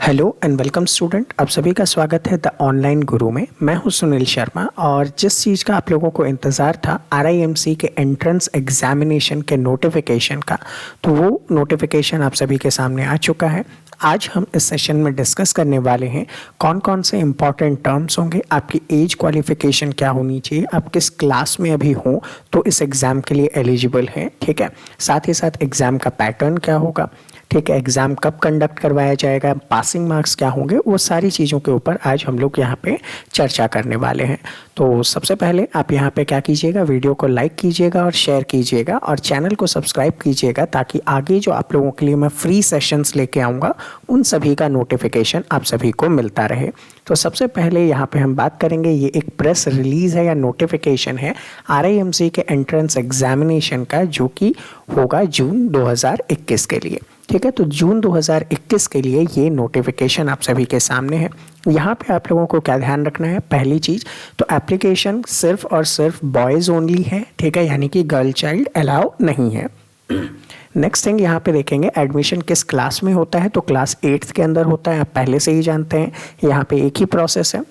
Hello and welcome student, आप सभी का स्वागत है द ऑनलाइन गुरु में। मैं हूं सुनील शर्मा और जिस चीज़ का आप लोगों को इंतज़ार था RIMC के एंट्रेंस एग्जामिनेशन के नोटिफिकेशन का, तो वो नोटिफिकेशन आप सभी के सामने आ चुका है। आज हम इस सेशन में डिस्कस करने वाले हैं कौन कौन से इंपॉर्टेंट टर्म्स होंगे, आपकी एज क्वालिफिकेशन क्या होनी चाहिए, आप किस क्लास में अभी हो तो इस एग्ज़ाम के लिए एलिजिबल हैं, ठीक है। साथ ही साथ एग्ज़ाम का पैटर्न क्या होगा, ठीक है, एग्ज़ाम कब कंडक्ट करवाया जाएगा, पासिंग मार्क्स क्या होंगे, वो सारी चीज़ों के ऊपर आज हम लोग यहाँ पे चर्चा करने वाले हैं। तो सबसे पहले आप यहाँ पे क्या कीजिएगा, वीडियो को लाइक कीजिएगा और शेयर कीजिएगा और चैनल को सब्सक्राइब कीजिएगा ताकि आगे जो आप लोगों के लिए मैं फ्री सेशंस लेके आऊँगा उन सभी का नोटिफिकेशन आप सभी को मिलता रहे। तो सबसे पहले यहाँ पे हम बात करेंगे, ये एक प्रेस रिलीज़ है या नोटिफिकेशन है RIMC के एंट्रेंस एग्जामिनेशन का, जो कि होगा जून 2021 के लिए, ठीक है। तो जून 2021 के लिए ये नोटिफिकेशन आप सभी के सामने है। यहाँ पे आप लोगों को क्या ध्यान रखना है, पहली चीज़ तो एप्लीकेशन सिर्फ और सिर्फ बॉयज़ ओनली है, ठीक है, यानी कि गर्ल चाइल्ड अलाउ नहीं है। नेक्स्ट थिंग यहाँ पे देखेंगे, एडमिशन किस क्लास में होता है, तो क्लास 8th के अंदर होता है, आप पहले से ही जानते हैं, यहाँ पे एक ही प्रोसेस है।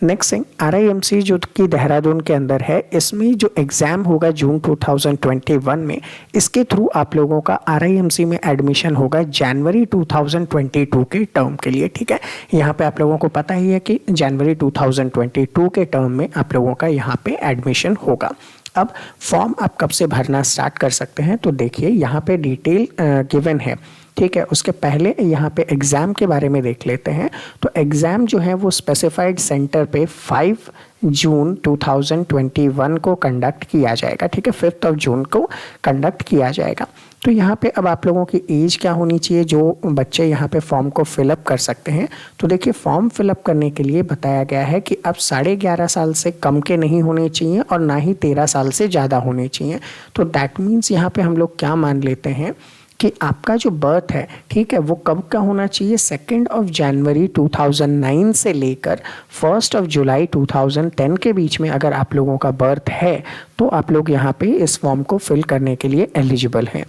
नेक्स्ट थिंग, RIMC जो कि देहरादून के अंदर है, इसमें जो एग्ज़ाम होगा जून 2021 में, इसके थ्रू आप लोगों का RIMC में एडमिशन होगा जनवरी 2022 के टर्म के लिए, ठीक है। यहाँ पे आप लोगों को पता ही है कि जनवरी 2022 के टर्म में आप लोगों का यहाँ पे एडमिशन होगा। अब फॉर्म आप कब से भरना स्टार्ट कर सकते हैं, तो देखिए यहाँ पे डिटेल गिवन है, ठीक है। उसके पहले यहाँ पे एग्ज़ाम के बारे में देख लेते हैं। तो एग्ज़ाम जो है वो स्पेसिफाइड सेंटर पे 5 जून 2021 को कंडक्ट किया जाएगा, ठीक है, 5 जून को कंडक्ट किया जाएगा। तो यहाँ पे अब आप लोगों की एज क्या होनी चाहिए, जो बच्चे यहाँ पे फॉर्म को फिलअप कर सकते हैं। तो देखिए, फॉर्म फिलअप करने के लिए बताया गया है कि अब 11.5 साल से कम के नहीं होने चाहिए और ना ही 13 साल से ज़्यादा होने चाहिए। तो दैट मीन्स यहाँ पे हम लोग क्या मान लेते हैं कि आपका जो बर्थ है, ठीक है, वो कब का होना चाहिए, 2 जनवरी 2009 से लेकर 1 जुलाई 2010 के बीच में अगर आप लोगों का बर्थ है तो आप लोग यहाँ पे इस फॉर्म को फिल करने के लिए एलिजिबल हैं।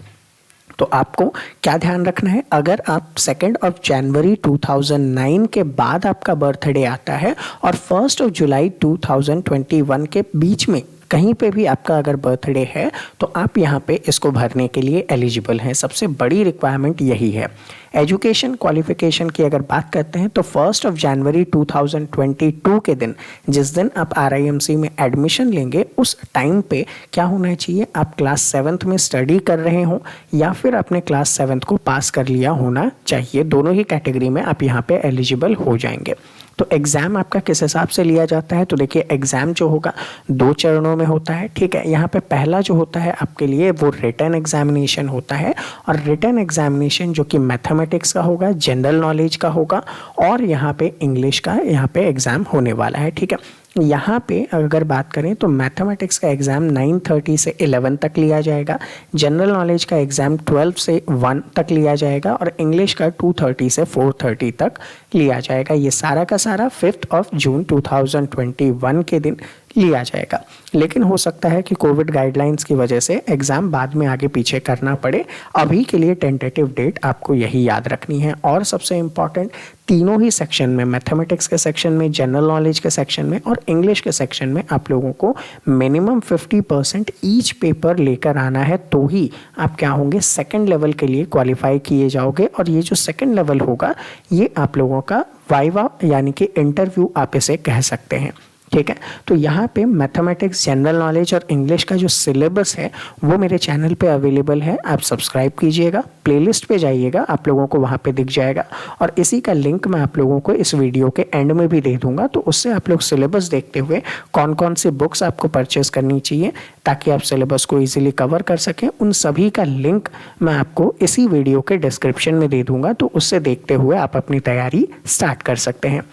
तो आपको क्या ध्यान रखना है, अगर आप 2 जनवरी 2009 के बाद आपका बर्थडे आता है और 1 जुलाई 2021 के बीच में कहीं पे भी आपका अगर बर्थडे है तो आप यहाँ पे इसको भरने के लिए एलिजिबल हैं। सबसे बड़ी रिक्वायरमेंट यही है। एजुकेशन क्वालिफिकेशन की अगर बात करते हैं तो 1 जनवरी 2022 के दिन, जिस दिन आप RIMC में एडमिशन लेंगे, उस टाइम पे क्या होना चाहिए, आप क्लास 7th में स्टडी कर रहे हो या फिर आपने क्लास 7th को पास कर लिया होना चाहिए। दोनों ही कैटेगरी में आप यहाँ पे एलिजिबल हो जाएंगे। तो एग्ज़ाम आपका किस हिसाब से लिया जाता है, तो देखिए एग्ज़ाम जो होगा 2 चरणों में होता है, ठीक है। यहाँ पे पहला जो होता है आपके लिए वो रिटन एग्जामिनेशन होता है और रिटन एग्जामिनेशन जो कि मैथमेटिक्स का होगा, जनरल नॉलेज का होगा और यहाँ पे इंग्लिश का यहाँ पे एग्ज़ाम होने वाला है, ठीक है। यहाँ पे अगर बात करें तो मैथमेटिक्स का एग्ज़ाम 9:30 से 11 तक लिया जाएगा, जनरल नॉलेज का एग्ज़ाम 12 से 1 तक लिया जाएगा और इंग्लिश का 2:30 से 4:30 तक लिया जाएगा। ये सारा का सारा 5 जून 2021 के दिन लिया जाएगा। लेकिन हो सकता है कि कोविड गाइडलाइंस की वजह से एग्ज़ाम बाद में आगे पीछे करना पड़े। अभी के लिए टेंटेटिव डेट आपको यही याद रखनी है। और सबसे इम्पॉर्टेंट, तीनों ही सेक्शन में, मैथमेटिक्स के सेक्शन में, जनरल नॉलेज के सेक्शन में और इंग्लिश के सेक्शन में आप लोगों को मिनिमम 50% ईच पेपर लेकर आना है, तो ही आप क्या होंगे, सेकेंड लेवल के लिए क्वालिफाई किए जाओगे। और ये जो सेकेंड लेवल होगा ये आप लोगों का वाइवा यानी कि इंटरव्यू आप इसे कह सकते हैं, ठीक है। तो यहाँ पे मैथमेटिक्स, जनरल नॉलेज और इंग्लिश का जो सिलेबस है वो मेरे चैनल पे अवेलेबल है, आप सब्सक्राइब कीजिएगा, प्लेलिस्ट पे जाइएगा, आप लोगों को वहाँ पे दिख जाएगा और इसी का लिंक मैं आप लोगों को इस वीडियो के एंड में भी दे दूँगा। तो उससे आप लोग सिलेबस देखते हुए कौन कौन सी बुक्स आपको परचेस करनी चाहिए ताकि आप सिलेबस को ईजिली कवर कर सकें, उन सभी का लिंक मैं आपको इसी वीडियो के डिस्क्रिप्शन में दे दूँगा। तो उससे देखते हुए आप अपनी तैयारी स्टार्ट कर सकते हैं।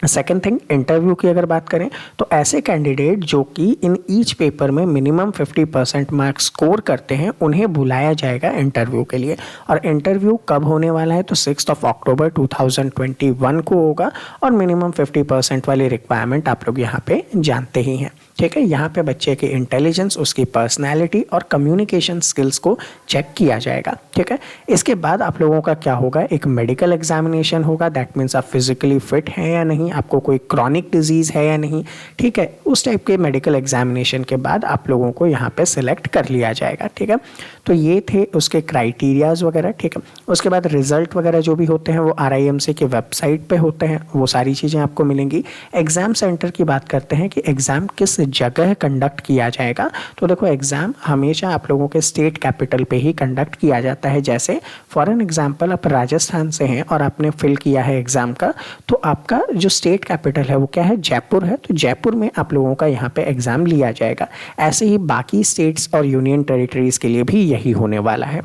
सेकेंड थिंग, इंटरव्यू की अगर बात करें तो ऐसे कैंडिडेट जो कि इन ईच पेपर में मिनिमम 50% मार्क्स स्कोर करते हैं उन्हें बुलाया जाएगा इंटरव्यू के लिए। और इंटरव्यू कब होने वाला है, तो 6 अक्टूबर 2021 को होगा और मिनिमम 50% वाली रिक्वायरमेंट आप लोग यहाँ पे जानते ही हैं, ठीक है। यहाँ पे बच्चे के इंटेलिजेंस, उसकी पर्सनैलिटी और कम्युनिकेशन स्किल्स को चेक किया जाएगा। ठीक है। इसके बाद आप लोगों का क्या होगा, एक मेडिकल एग्जामिनेशन होगा। दैट मीन्स आप फिजिकली फिट हैं या नहीं, आपको कोई क्रॉनिक डिजीज़ है या नहीं। ठीक है। उस टाइप के मेडिकल एग्जामिनेशन के बाद आप लोगों को यहाँ पे सिलेक्ट कर लिया जाएगा। ठीक है। तो ये थे उसके क्राइटेरियाज वगैरह। ठीक है। उसके बाद रिजल्ट वगैरह जो भी होते हैं वो RIMC की वेबसाइट पे होते हैं, वो सारी चीज़ें आपको मिलेंगी। एग्ज़ाम सेंटर की बात करते हैं कि एग्ज़ाम किस जगह कंडक्ट किया जाएगा। तो देखो, एग्ज़ाम हमेशा आप लोगों के स्टेट कैपिटल पे ही कंडक्ट किया जाता है। जैसे फॉर एन एग्जाम्पल, आप राजस्थान से हैं और आपने फिल किया है एग्ज़ाम का, तो आपका जो स्टेट कैपिटल है वो क्या है, जयपुर है। तो जयपुर में आप लोगों का यहाँ पे एग्ज़ाम लिया जाएगा। ऐसे ही बाकी स्टेट्स और यूनियन टेरिटरीज़ के लिए भी यही होने वाला है।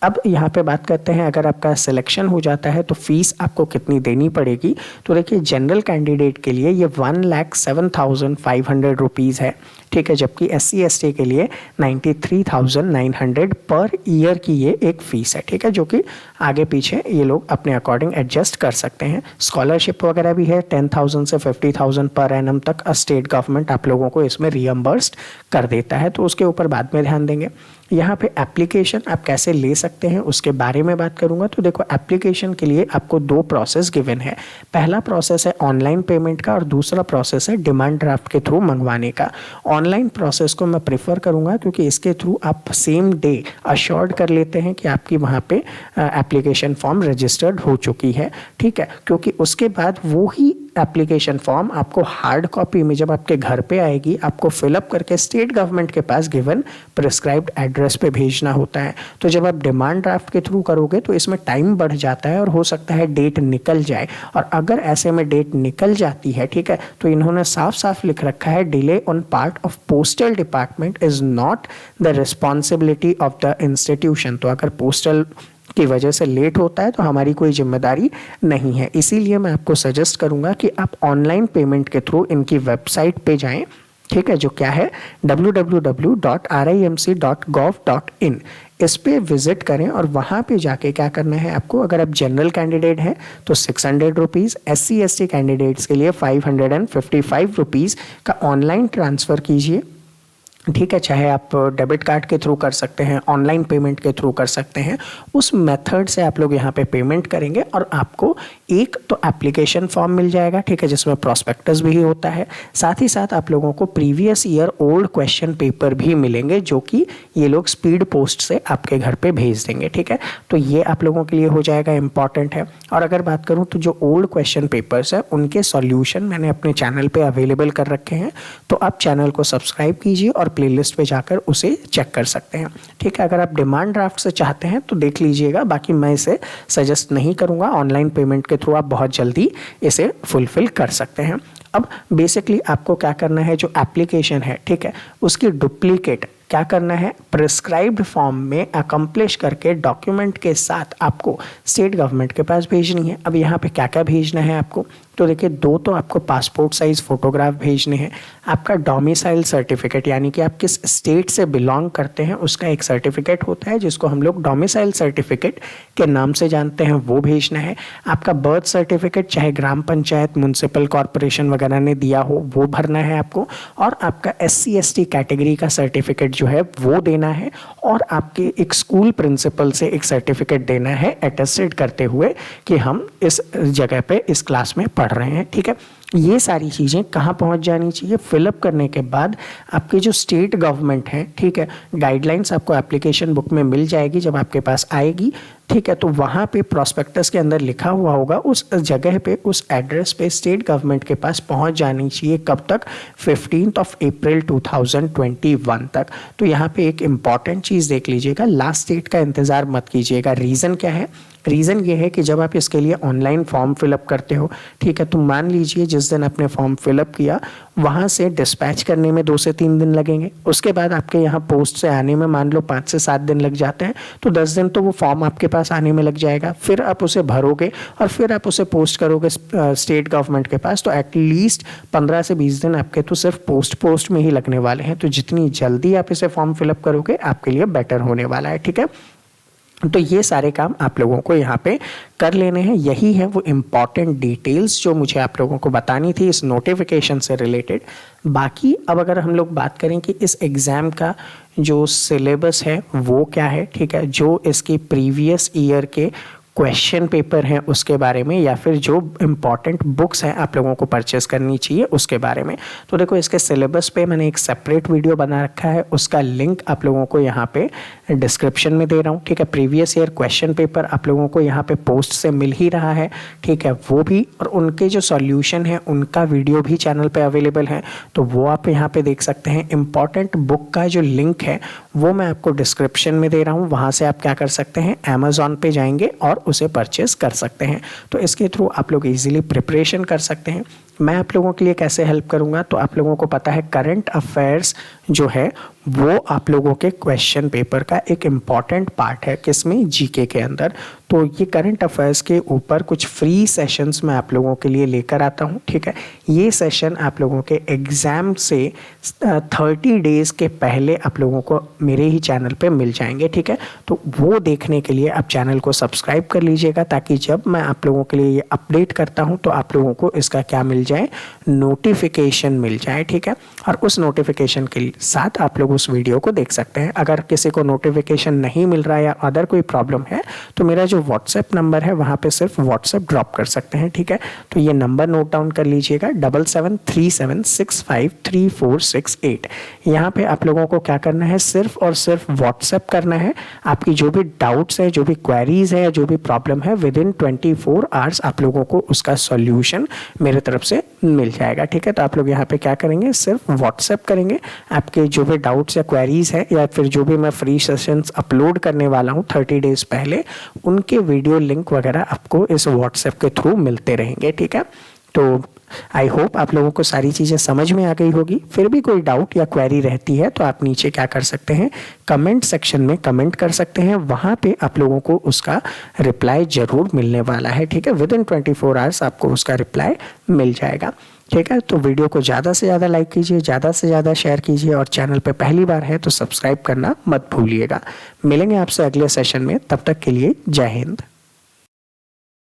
अब यहाँ पे बात करते हैं, अगर आपका सिलेक्शन हो जाता है तो फीस आपको कितनी देनी पड़ेगी। तो देखिए, जनरल कैंडिडेट के लिए ये 1,07,500 रुपीज़ है। ठीक है। जबकि SC ST के लिए 93,900 पर ईयर की ये एक फ़ीस है। ठीक है। जो कि आगे पीछे ये लोग अपने अकॉर्डिंग एडजस्ट कर सकते हैं। स्कॉलरशिप वगैरह भी है, 10,000 से 50,000 पर एनम तक स्टेट गवर्नमेंट आप लोगों को इसमें रियम्बर्स्ड कर देता है। तो उसके ऊपर बाद में ध्यान देंगे। यहाँ पे एप्लीकेशन आप कैसे ले सकते हैं उसके बारे में बात करूँगा। तो देखो, एप्लीकेशन के लिए आपको 2 प्रोसेस गिवन है। पहला प्रोसेस है ऑनलाइन पेमेंट का और दूसरा प्रोसेस है डिमांड ड्राफ्ट के थ्रू मंगवाने का। ऑनलाइन प्रोसेस को मैं प्रेफर करूँगा क्योंकि इसके थ्रू आप सेम डे अश्योर्ड कर लेते हैं कि आपकी वहाँ पे एप्लीकेशन फॉर्म रजिस्टर्ड हो चुकी है। ठीक है। क्योंकि उसके बाद वो ही एप्लीकेशन फॉर्म आपको हार्ड कॉपी में जब आपके घर पे आएगी, आपको फिलअप करके स्टेट गवर्नमेंट के पास गिवन प्रिस्क्राइब्ड एड्रेस पे भेजना होता है। तो जब आप डिमांड ड्राफ्ट के थ्रू करोगे तो इसमें टाइम बढ़ जाता है और हो सकता है डेट निकल जाए। और अगर ऐसे में डेट निकल जाती है, ठीक है, तो इन्होंने साफ साफ लिख रखा है, delay on part of postal department is not the responsibility of the institution. तो अगर पोस्टल की वजह से लेट होता है तो हमारी कोई जिम्मेदारी नहीं है। इसीलिए मैं आपको सजेस्ट करूंगा कि आप ऑनलाइन पेमेंट के थ्रू इनकी वेबसाइट पे जाएं। ठीक है। जो क्या है, www.rimc.gov.in। इस पे विजिट करें और वहाँ पे जाके क्या करना है आपको, अगर आप जनरल कैंडिडेट हैं तो 600 रुपीज़, SC ST कैंडिडेट्स के लिए 555 रुपीज़ का ऑनलाइन ट्रांसफ़र कीजिए। ठीक है। चाहे आप डेबिट कार्ड के थ्रू कर सकते हैं, ऑनलाइन पेमेंट के थ्रू कर सकते हैं। उस मेथड से आप लोग यहाँ पे पेमेंट करेंगे और आपको एक तो एप्लीकेशन फॉर्म मिल जाएगा। ठीक है। जिसमें प्रॉस्पेक्टस भी होता है। साथ ही साथ आप लोगों को previous year old question paper भी मिलेंगे, जो कि ये लोग स्पीड पोस्ट से आपके घर पे भेज देंगे। ठीक है। तो ये आप लोगों के लिए हो जाएगा, इंपॉर्टेंट है। और अगर बात करूँ तो जो ओल्ड क्वेश्चन पेपर्स है उनके सॉल्यूशन मैंने अपने चैनल पे अवेलेबल कर रखे हैं। तो आप चैनल को सब्सक्राइब कीजिए और प्लेलिस्ट पे जाकर उसे चेक कर सकते हैं। ठीक है। अगर आप डिमांड ड्राफ्ट से चाहते हैं तो देख लीजिएगा, बाकी मैं इसे सजेस्ट नहीं करूंगा। ऑनलाइन पेमेंट के थ्रू आप बहुत जल्दी इसे फुलफिल कर सकते हैं। अब बेसिकली आपको क्या करना है, जो एप्लीकेशन है, ठीक है, उसकी डुप्लीकेट क्या करना है, प्रिस्क्राइब्ड फॉर्म में अकम्प्लिश करके डॉक्यूमेंट के साथ आपको स्टेट गवर्नमेंट के पास भेजनी है। अब यहाँ पे क्या क्या भेजना है आपको, तो देखिए, 2 तो आपको पासपोर्ट साइज फोटोग्राफ भेजने हैं। आपका डोमिसाइल सर्टिफिकेट, यानी कि आप किस स्टेट से बिलोंग करते हैं उसका एक सर्टिफिकेट होता है जिसको हम लोग डोमिसाइल सर्टिफिकेट के नाम से जानते हैं, वो भेजना है। आपका बर्थ सर्टिफिकेट, चाहे ग्राम पंचायत, म्युनिसिपल कॉरपोरेशन वगैरह ने दिया हो, वो भरना है आपको। और आपका SC ST कैटेगरी का सर्टिफिकेट जो है वो देना है। और आपके एक स्कूल प्रिंसिपल से एक सर्टिफिकेट देना है अटेस्टेड करते हुए कि हम इस जगह पे इस क्लास में पढ़ रहे हैं। ठीक है। ये सारी चीज़ें कहाँ पहुँच जानी चाहिए, फिलअप करने के बाद आपके जो स्टेट गवर्नमेंट है, ठीक है, गाइडलाइंस आपको एप्लीकेशन बुक में मिल जाएगी जब आपके पास आएगी। ठीक है। तो वहाँ पे प्रॉस्पेक्टस के अंदर लिखा हुआ होगा, उस जगह पे, उस एड्रेस पे स्टेट गवर्नमेंट के पास पहुँच जानी चाहिए। कब तक, 15 अप्रैल 2021 तक। तो यहाँ पे एक इम्पॉर्टेंट चीज़ देख लीजिएगा, लास्ट डेट का इंतज़ार मत कीजिएगा। रीज़न क्या है, रीज़न ये है कि जब आप इसके लिए ऑनलाइन फॉर्म फिलअप करते हो, ठीक है, तो मान लीजिए जिस दिन आपने फॉर्म फिलअप किया वहाँ से डिस्पैच करने में 2 से 3 दिन लगेंगे। उसके बाद आपके यहाँ पोस्ट से आने में मान लो 5 से 7 दिन लग जाते हैं, तो 10 दिन तो वो फॉर्म आपके पास आने में लग जाएगा। फिर आप उसे भरोगे और फिर आप उसे पोस्ट करोगे स्टेट गवर्नमेंट के पास, तो एटलीस्ट 15 से 20 दिन आपके तो सिर्फ पोस्ट में ही लगने वाले हैं। तो जितनी जल्दी आप इसे फॉर्म फिलअप करोगे आपके लिए बेटर होने वाला है। ठीक है। तो ये सारे काम आप लोगों को यहाँ पे कर लेने हैं। यही है वो इम्पॉर्टेंट डिटेल्स जो मुझे आप लोगों को बतानी थी इस नोटिफिकेशन से रिलेटेड। बाकी अब अगर हम लोग बात करें कि इस एग्ज़ाम का जो सिलेबस है वो क्या है, ठीक है, जो इसकी प्रीवियस ईयर के क्वेश्चन पेपर हैं उसके बारे में, या फिर जो इम्पॉर्टेंट बुक्स हैं आप लोगों को परचेस करनी चाहिए उसके बारे में। तो देखो इसके सिलेबस पे मैंने एक सेपरेट वीडियो बना रखा है, उसका लिंक आप लोगों को यहाँ पे डिस्क्रिप्शन में दे रहा हूँ, ठीक है। प्रीवियस ईयर क्वेश्चन पेपर आप लोगों को यहाँ पे पोस्ट से मिल ही रहा है, ठीक है, वो भी, और उनके जो सॉल्यूशन है उनका वीडियो भी चैनल पे अवेलेबल है, तो वो आप यहाँ पे देख सकते हैं। इम्पॉर्टेंट बुक का जो लिंक है वो मैं आपको डिस्क्रिप्शन में दे रहा हूँ, वहाँ से आप क्या कर सकते हैं, अमेज़ॉन पे जाएंगे और उसे परचेस कर सकते हैं। तो इसके थ्रू आप लोग इजीली प्रिपरेशन कर सकते हैं। मैं आप लोगों के लिए कैसे हेल्प करूंगा, तो आप लोगों को पता है करंट अफेयर्स जो है वो आप लोगों के क्वेश्चन पेपर का एक इम्पॉर्टेंट पार्ट है, किसमें, जीके के अंदर। तो ये करंट अफेयर्स के ऊपर कुछ फ्री सेशंस मैं आप लोगों के लिए लेकर आता हूँ, ठीक है। ये सेशन आप लोगों के एग्ज़ाम से 30 डेज़ के पहले आप लोगों को मेरे ही चैनल पे मिल जाएंगे, ठीक है। तो वो देखने के लिए आप चैनल को सब्सक्राइब कर लीजिएगा, ताकि जब मैं आप लोगों के लिए ये अपडेट करता हूँ तो आप लोगों को इसका क्या मिल जाए, नोटिफिकेशन मिल जाए, ठीक है। और उस नोटिफिकेशन के साथ आप लोग उस वीडियो को देख सकते हैं। अगर किसी को नोटिफिकेशन नहीं मिल रहा है या अदर कोई प्रॉब्लम है तो मेरा जो व्हाट्सएप नंबर है वहाँ पे सिर्फ व्हाट्सएप ड्रॉप कर सकते हैं, ठीक है। तो ये नंबर नोट डाउन कर लीजिएगा, 7737653468। यहाँ पे आप लोगों को क्या करना है, सिर्फ और सिर्फ व्हाट्सएप करना है। आपकी जो भी डाउट्स है, जो भी क्वेरीज है, जो भी प्रॉब्लम है, विदिन 24 आवर्स आप लोगों को उसका सॉल्यूशन मेरे तरफ से मिल जाएगा, ठीक है। तो आप लोग यहाँ पे क्या करेंगे, सिर्फ व्हाट्सएप करेंगे। आपके जो भी डाउट्स या क्वेरीज है, या फिर जो भी मैं फ्री सेशंस अपलोड करने वाला हूँ 30 डेज पहले, उनके वीडियो लिंक वगैरह आपको इस व्हाट्सएप के थ्रू मिलते रहेंगे, ठीक है। तो आई होप आप लोगों को सारी चीज़ें समझ में आ गई होगी। फिर भी कोई डाउट या क्वेरी रहती है तो आप नीचे क्या कर सकते हैं, कमेंट सेक्शन में कमेंट कर सकते हैं, वहाँ पे आप लोगों को उसका रिप्लाई ज़रूर मिलने वाला है, ठीक है। विदिन 24 आवर्स आपको उसका रिप्लाई मिल जाएगा, ठीक है। तो वीडियो को ज़्यादा से ज़्यादा लाइक कीजिए, ज़्यादा से ज़्यादा शेयर कीजिए, और चैनल पे पहली बार है तो सब्सक्राइब करना मत भूलिएगा। मिलेंगे आपसे अगले सेशन में, तब तक के लिए जय हिंद।